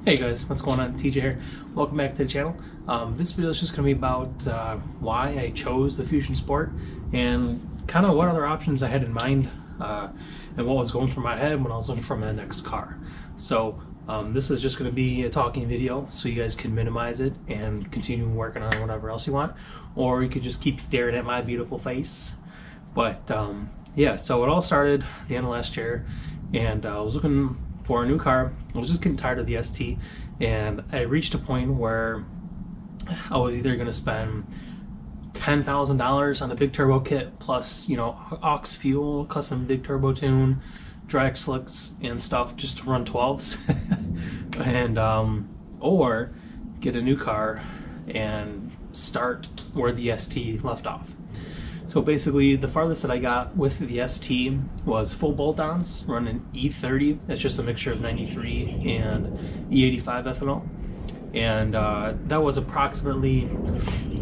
Hey guys, what's going on? TJ here. Welcome back to the channel. This video is just going to be about why I chose the Fusion Sport and kind of what other options I had in mind and what was going through my head when I was looking for my next car. So this is just going to be a talking video so you guys can minimize it and continue working on whatever else you want, or you could just keep staring at my beautiful face. But yeah, so it all started at the end of last year, and I was looking for a new car. I was just getting tired of the ST, and I reached a point where I was either going to spend $10,000 on a big turbo kit plus, you know, aux fuel, custom big turbo tune, drag slicks and stuff just to run 12s, and or get a new car and start where the ST left off. So basically, the farthest that I got with the ST was full bolt-ons, running E30. That's just a mixture of 93 and E85 ethanol. And that was approximately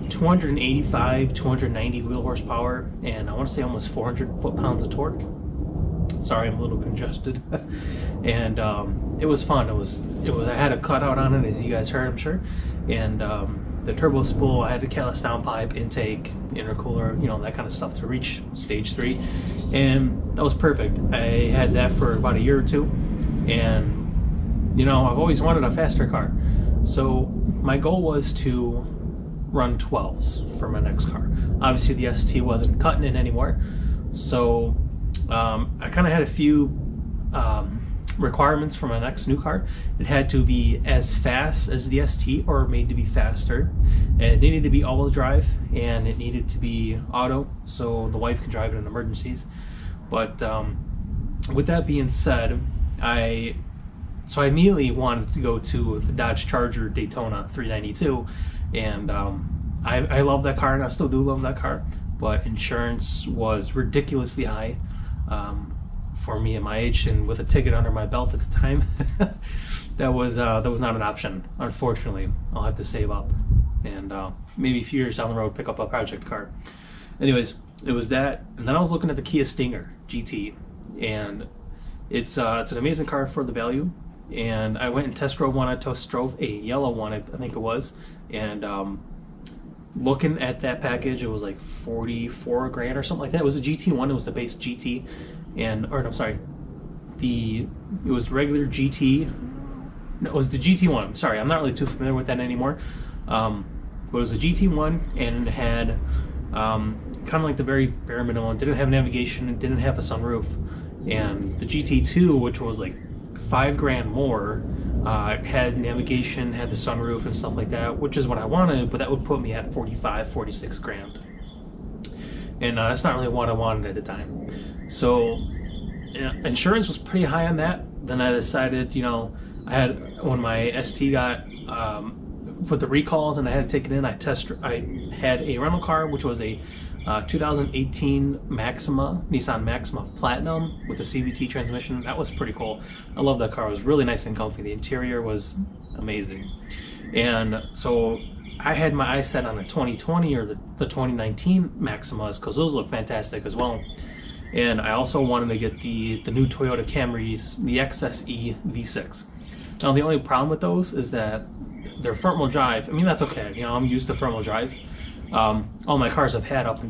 285, 290 wheel horsepower, and I want to say almost 400 foot-pounds of torque. Sorry, I'm a little congested. And it was fun. I had a cutout on it, as you guys heard, I'm sure. And the turbo spool, I had the catalyst downpipe, intake, intercooler, you know, that kind of stuff to reach stage 3, and that was perfect. I had that for about a year or two, and you know, I've always wanted a faster car, so my goal was to run 12s for my next car. Obviously the ST wasn't cutting it anymore, so I kind of had a few requirements for my next new car. It had to be as fast as the ST or made to be faster. It needed to be all-wheel drive, and it needed to be auto so the wife can drive it in emergencies. But with that being said, I immediately wanted to go to the Dodge Charger Daytona 392, and I love that car, and I still do love that car, but insurance was ridiculously high for me at my age, and with a ticket under my belt at the time. that was not an option, unfortunately. I'll have to save up and maybe a few years down the road pick up a project car. Anyways, it was that, and then I was looking at the Kia Stinger GT, and it's an amazing car for the value. And I went and test drove one. I test drove a yellow one, I think it was, and looking at that package, it was like 44 grand or something like that. It was a GT one. It was the base GT, and or no, sorry, it was regular GT. No, it was the GT one. Sorry, I'm not really too familiar with that anymore. But it was a GT one, and it had kind of like the very bare minimum. It didn't have navigation. It didn't have a sunroof. And the GT2, which was like 5 grand more, had navigation, had the sunroof and stuff like that, which is what I wanted, but that would put me at 45, 46 grand. And that's not really what I wanted at the time. So insurance was pretty high on that. Then I decided, you know, when my ST got with the recalls and I had to take it in, I had a rental car, which was a 2018 Nissan Maxima Platinum with a CVT transmission. That was pretty cool. I love that car. It was really nice and comfy. The interior was amazing. And so I had my eyes set on the 2020 or the 2019 Maximas, because those look fantastic as well. And I also wanted to get the new Toyota Camrys, the XSE V6. Now the only problem with those is that they're front wheel drive. I mean, that's okay. You know, I'm used to front wheel drive. All my cars I've had up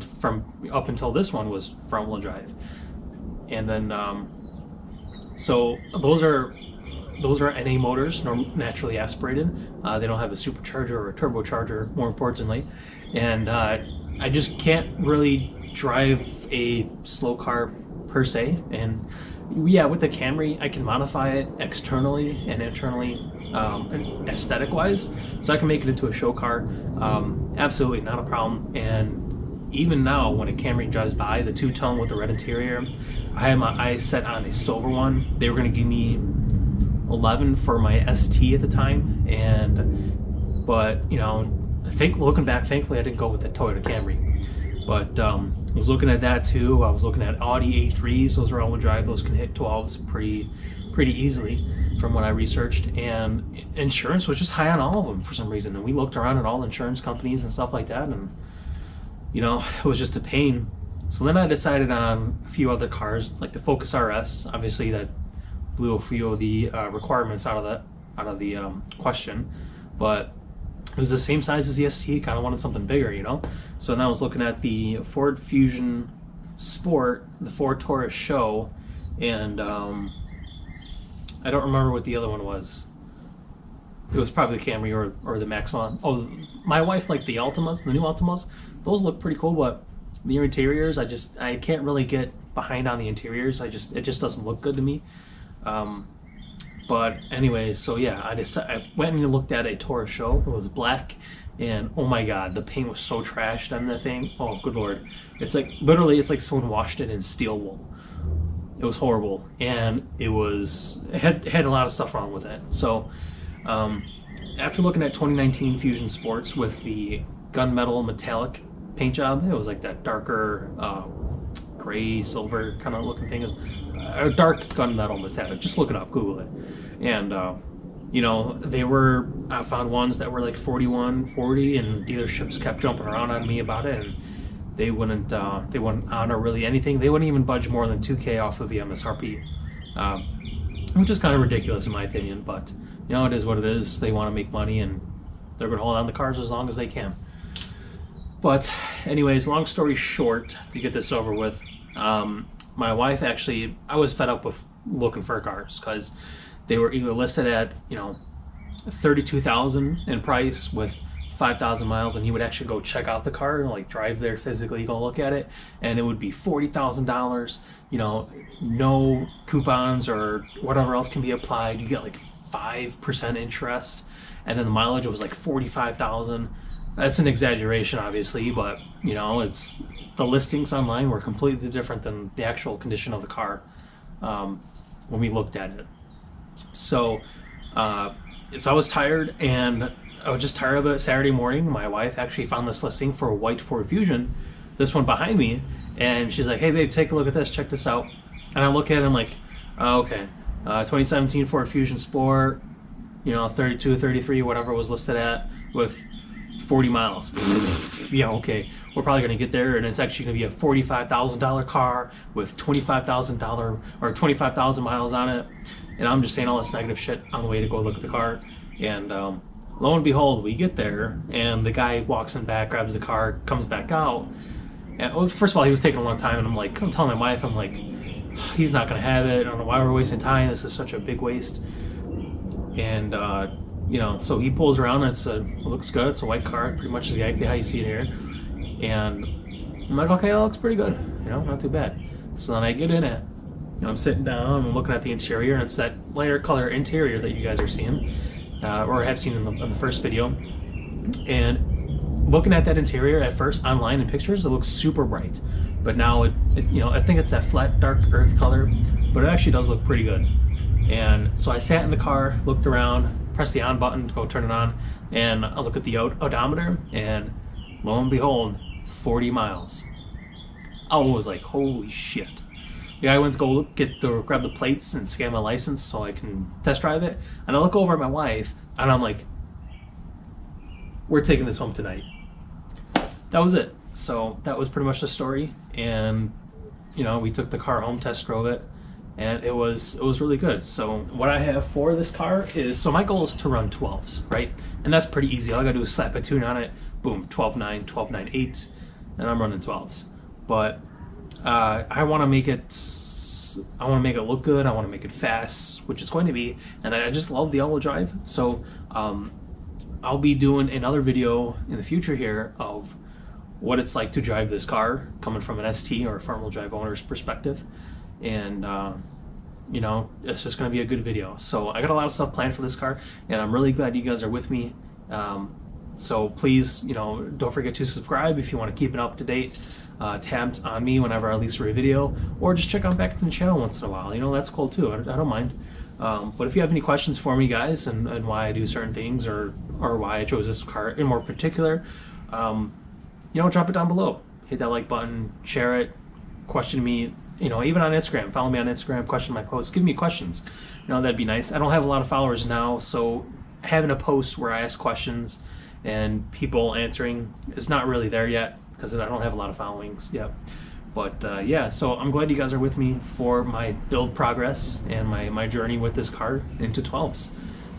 until this one was front wheel drive, and then so those are NA motors, naturally aspirated. They don't have a supercharger or a turbocharger, more importantly, and I just can't really drive a slow car per se. And yeah, with the Camry I can modify it externally and internally, and aesthetic wise, so I can make it into a show car. Absolutely not a problem. And even now when a Camry drives by, the two-tone with the red interior, I had my eyes set on a silver one. They were going to give me 11 for my ST at the time, but you know, I think looking back, thankfully I didn't go with the Toyota Camry. But I was looking at that too. I was looking at Audi A3s. Those are all-wheel drive. Those can hit 12s pretty easily from what I researched, and insurance was just high on all of them for some reason. And we looked around at all insurance companies and stuff like that, and you know, it was just a pain. So then I decided on a few other cars, like the Focus RS. Obviously that blew a few of the requirements out of that question, but it was the same size as the ST. Kind of wanted something bigger, you know. So then I was looking at the Ford Fusion Sport, the Ford Taurus Show, and I don't remember what the other one was. It was probably the Camry or the Maxima. Oh, my wife liked the Altimas, the new Altimas. Those look pretty cool, but the interiors, I can't really get behind on the interiors. It just doesn't look good to me. But anyways, so yeah, I went and looked at a Taurus Show. It was black, and oh my god, the paint was so trashed on the thing. Oh, good lord. It's like, literally, it's like someone washed it in steel wool. It was horrible, and it had a lot of stuff wrong with it. So after looking at 2019 Fusion Sports with the gunmetal metallic paint job, it was like that darker gray silver kind of looking thing, a dark gunmetal metallic. Just look it up, Google it. And you know, I found ones that were like 41, 40, and dealerships kept jumping around on me about it, and they wouldn't honor really anything. They wouldn't even budge more than $2,000 off of the MSRP, which is kind of ridiculous in my opinion. But you know, it is what it is. They want to make money, and they're going to hold on to the cars as long as they can. But anyways, long story short, to get this over with, my wife actually, I was fed up with looking for cars because they were either listed at, you know, $32,000 in price with 5,000 miles, and you would actually go check out the car and like drive there physically, go look at it, and it would be $40,000. You know, no coupons or whatever else can be applied. You get like 5% interest, and then the mileage was like 45,000. That's an exaggeration, obviously, but you know, it's the listings online were completely different than the actual condition of the car when we looked at it. So I was tired, and I was just tired of it. Saturday morning, my wife actually found this listing for a white Ford Fusion, this one behind me, and she's like, "Hey babe, take a look at this, check this out." And I look at it, I'm like, oh, okay, 2017 Ford Fusion Sport, you know, 32, 33, whatever it was listed at, with 40 miles. Yeah, okay, we're probably gonna get there, and it's actually gonna be a $45,000 car with $25,000 or 25,000 miles on it. And I'm just saying all this negative shit on the way to go look at the car. And lo and behold, we get there, and the guy walks in back, grabs the car, comes back out. And well, first of all, he was taking a long time, and I'm telling my wife, I'm like, he's not gonna have it. I don't know why we're wasting time. This is such a big waste. And you know, so he pulls around, and it looks good. It's a white car, pretty much exactly how you see it here. And I'm like, okay, that looks pretty good. You know, not too bad. So then I get in it, and I'm sitting down and looking at the interior, and it's that lighter color interior that you guys are seeing, or have seen in the first video. And looking at that interior at first online in pictures, it looks super bright. But now it you know, I think it's that flat dark earth color, but it actually does look pretty good. And so I sat in the car, looked around, pressed the on button to go turn it on, and I look at the odometer, and lo and behold, 40 miles. I was like, holy shit. The guy went to go grab the plates and scan my license so I can test drive it, and I look over at my wife, and I'm like, we're taking this home tonight. That was it. So that was pretty much the story, and you know, we took the car home, test drove it, and it was really good. So what I have for this car is, so my goal is to run 12s, right? And that's pretty easy. All I gotta do is slap a tune on it, boom, 12.9, 12.98, and I'm running 12s. But I want to make it look good. I want to make it fast, which it's going to be, and I just love the all-wheel drive. So I'll be doing another video in the future here of what it's like to drive this car, coming from an ST or a front-wheel drive owner's perspective. And you know, it's just going to be a good video. So I got a lot of stuff planned for this car, and I'm really glad you guys are with me. So please, you know, don't forget to subscribe if you want to keep it up to date. Tabs on me whenever I release a video, or just check out back to the channel once in a while. You know, that's cool too. I don't mind. But if you have any questions for me, guys, and why I do certain things, or why I chose this car in more particular, you know, drop it down below. Hit that like button, share it, question me. You know, even on Instagram, follow me on Instagram, question my posts, give me questions. You know, that'd be nice. I don't have a lot of followers now, so having a post where I ask questions and people answering is not really there yet, because I don't have a lot of followings yet. But yeah, so I'm glad you guys are with me for my build progress and my journey with this car into 12s.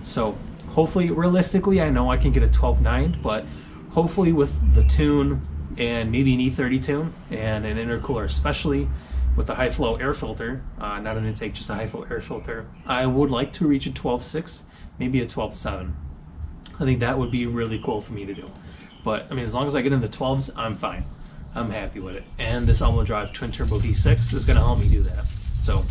So hopefully, realistically, I know I can get a 12.9, but hopefully with the tune and maybe an E30 tune and an intercooler, especially with the high flow air filter, not an intake, just a high flow air filter, I would like to reach a 12.6, maybe a 12.7. I think that would be really cool for me to do. But I mean, as long as I get in the 12s, I'm fine. I'm happy with it. And this all-wheel drive twin turbo V6 is going to help me do that. So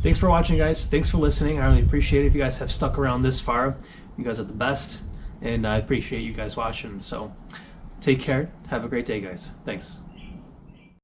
thanks for watching, guys. Thanks for listening. I really appreciate it. If you guys have stuck around this far, you guys are the best. And I appreciate you guys watching. So take care. Have a great day, guys. Thanks.